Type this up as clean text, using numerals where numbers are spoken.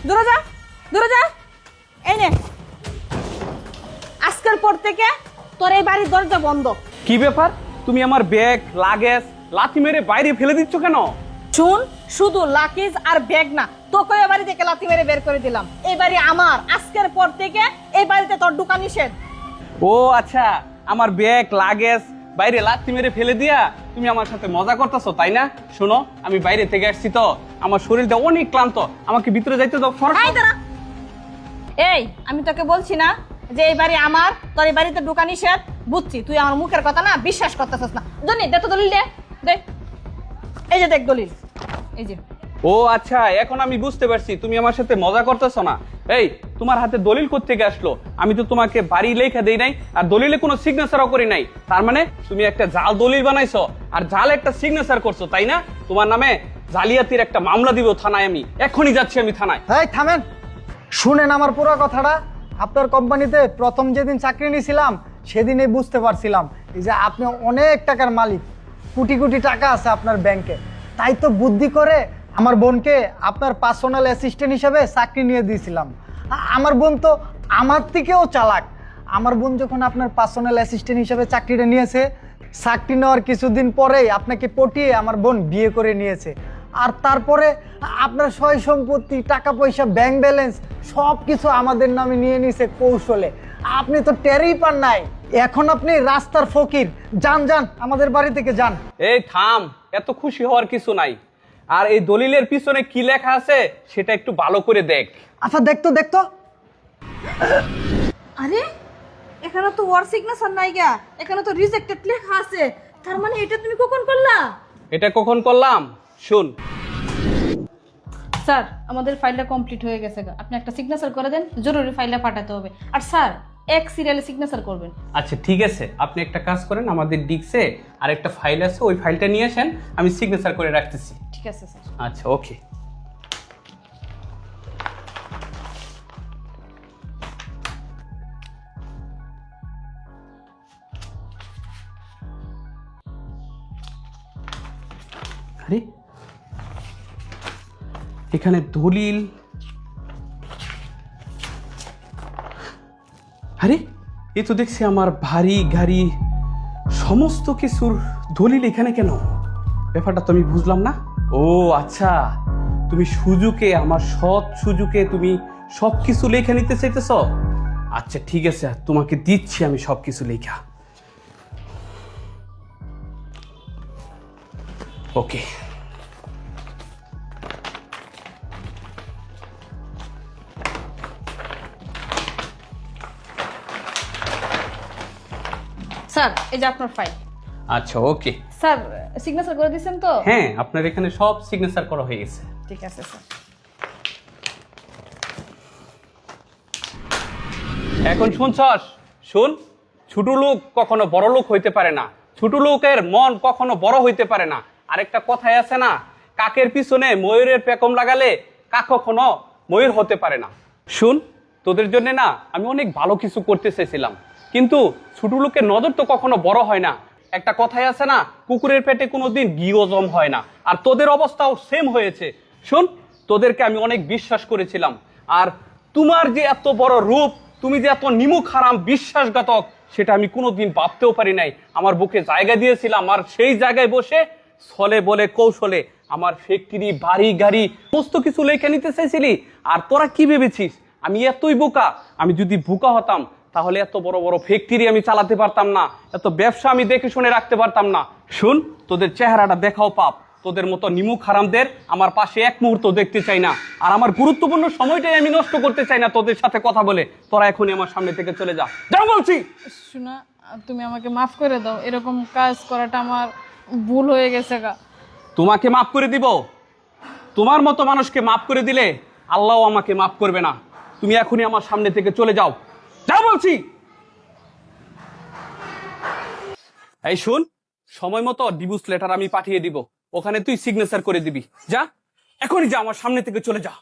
দূরে যা, দূরে যা। এই নে, আজকের পর থেকে তোর এই বাড়ির দরজা বন্ধ। কি ব্যাপার, তুমি আমার ব্যাগ লাগেজ লাথি মেরে বাইরে ফেলে দিচ্ছ কেন? শুন, শুধু লাকিজ আর ব্যাগ না, তোকে এই বাড়ি থেকে লাথি মেরে বের করে দিলাম। এই বাড়ি আমার, আজকের পর থেকে এই বাড়িতে তোর ঢোকা নিষেধ। ও আচ্ছা, আমার ব্যাগ লাগেজ বাইরে লাথি মেরে ফেলে দিয়া তুমি আমার সাথে মজা করতেছো তাই না? শোনো, আমি বাইরে থেকে আসছি তো আমার শরীরটা অনেক ক্লান্ত, আমাকে ভিতরে যাইতে দাও। এই দাঁড়া। এই, আমি তোকে বলছি না যে এই বাড়ি আমার, তোর এই বাড়িতে ঢোকা নিষেধ? বুঝছি, তুই আমার মুখের কথা না বিশ্বাস করতেছিস না। জনি, দে তো দলিল, দে দে। এই যে দেখ দলিল, এই যে। ও আচ্ছা, এখন আমি বুঝতে পারছি তুমি আমার সাথে মজা করতেছো না। এই, তোমার হাতে দলিল কোত্থেকে আসলো? আমি তো তোমাকে বাড়ি লেখা দেই নাই, আর দলিলে কোনো সিগনেচারও করি নাই। তার মানে তুমি একটা জাল দলিল বানাইছো আর জাল একটা সিগনেচার করছো তাই না? তোমার নামে জালিয়াতির একটা মামলা দিব থানায়। আমি এখনই যাচ্ছি, আমি থানায়। এই থামেন, শুনেন আমার পুরো কথাটা। আপনার কোম্পানিতে প্রথম যেদিন চাকরি নিয়েছিলাম সেদিনই বুঝতে পারছিলাম এই যে আপনি অনেক টাকার মালিক, কোটি কোটি টাকা আছে আপনার ব্যাংকে। তাই তো বুদ্ধি করে আমার বোনকে আপনার পার্সোনাল অ্যাসিস্ট্যান্ট হিসেবে চাকরি নিয়ে দিয়েছিলাম। আমার বোন তো আমার থেকেও চালাক। আমার বোন যখন আপনার পার্সোনাল অ্যাসিস্ট্যান্ট হিসেবে চাকরিটা নিয়েছে, চাকরি নেওয়ার কিছুদিন পরেই আপনাকে পটিয়ে আমার বোন বিয়ে করে নিয়েছে। আর তারপরে আপনার সয় সম্পত্তি, টাকা পয়সা, ব্যাংক ব্যালেন্স সব কিছু আমাদের নামে নিয়ে নিছে কৌশলে। আপনি তো টেরই পান নাই। এখন আপনি রাস্তার ফকির। যান যান, আমাদের বাড়ি থেকে যান। এই থাম, এত খুশি হওয়ার কিছু নাই। আর এই দলিলের পিছনে কি লেখা আছে সেটা একটু ভালো করে দেখ। আচ্ছা দেখতো দেখতো। আরে, এখানে তো ওয়ার সিগনেচার নাই গা, এখানে তো রিজেক্টেড লেখা আছে। তার মানে এটা তুমি কখন করলা? এটা কখন করলাম শুন। স্যার, আমাদের ফাইলটা কমপ্লিট হয়ে গেছে গা, আপনি একটা সিগনেচার করে দেন, জরুরি ফাইলটা পাঠাতে হবে। আর স্যার, এক সিরিয়ালে সিগনেচার করবেন। আচ্ছা ঠিক আছে, আপনি একটা কাজ করেন, আমাদের ডিস্কে আর একটা ফাইল আছে, ওই ফাইলটা নিয়ে আসেন, আমি সিগনেচার করে রাখতেছি। ঠিক আছে স্যার। আচ্ছা ওকে। আরে, এখানে দলিল। আরে, এই তো দেখছি আমার ভারী গাড়ি সমস্ত কিছুর দলিল এখানে কেন? ব্যাপারটা তো আমি বুঝলাম না। ও আচ্ছা, তুমি সুজুকে, আমার সৎ সুজুকে তুমি সবকিছু লেখা নিতে চাইতেছ? আচ্ছা ঠিক আছে, তোমাকে দিচ্ছি আমি সবকিছু লেখা। ওকে। স্যার, এই যে আপনার ফাইল। আচ্ছা ওকে। স্যার, সিগনেচার করে দিয়েছেন তো? হ্যাঁ, আপনার এখানে সব সিগনেচার করা হয়ে গেছে। ঠিক আছে স্যার। এখন শুনছস? শুন, ছোট লোক কখনো বড় লোক হইতে পারে না, ছোট লোকের মন কখনো বড় হইতে পারে না। আরেকটা কথাই আছে না, কাকের পিছনে ময়ূরের পেখম লাগালে কাক কখনো ময়ূর হতে পারে না। শুন, তোদের জন্য না আমি অনেক ভালো কিছু করতে চাইছিলাম, কিন্তু ছোট লোকের নজর তো কখনো বড় হয় না। একটা কথাই আছে না, কুকুরের পেটে কোনোদিন ঘি হজম হয় না। আর তোদের অবস্থাও সেম হয়েছে। শুন, তোদেরকে আমি অনেক বিশ্বাস করেছিলাম, আর তোমার যে এত বড় রূপ, তুমি যে এত নিমুখ হারাম বিশ্বাসঘাতক, সেটা আমি কোনোদিন ভাবতেও পারি নাই। আমার বুকে জায়গা দিয়েছিলাম, আর সেই জায়গায় বসে ছলে বলে কৌশলে আমার ফ্যাক্টরি, বাড়ি, গাড়ি সমস্ত কিছু লেখা নিতে চাইছিলি। আর তোরা কি ভেবেছিস আমি এতই বোকা? আমি যদি বোকা হতাম তাহলে এত বড় বড় ফ্যাক্টরি আমি চালাতে পারতাম না, এত ব্যবসা আমি দেখে শুনে রাখতে পারতাম না। শুন, তোদের চেহারাটা দেখাও পাপ। তোদের মতো নিমুখ হারামদের আমার পাশে এক মুহূর্ত দেখতে চাই না, আর আমার গুরুত্বপূর্ণ সময়টাই আমি নষ্ট করতে চাই না তোদের সাথে কথা বলে। তোরা এখনই আমার সামনে থেকে চলে যা, যা বলছি। শোনা, তুমি আমাকে মাফ করে দাও, এরকম কাজ করাটা আমার ভুল হয়ে গেছে গা। তোমাকে মাফ করে দিব? তোমার মতো মানুষকে মাফ করে দিলে আল্লাহও আমাকে মাফ করবে না। তুমি এখনই আমার সামনে থেকে চলে যাও, যা বলছি। এই শুন, সময় মতো ডিভোর্স লেটার আমি পাঠিয়ে দিব, ওখানে তুই সিগনেচার করে দিবি। যা, এখনই যা, আমার সামনে থেকে চলে যা।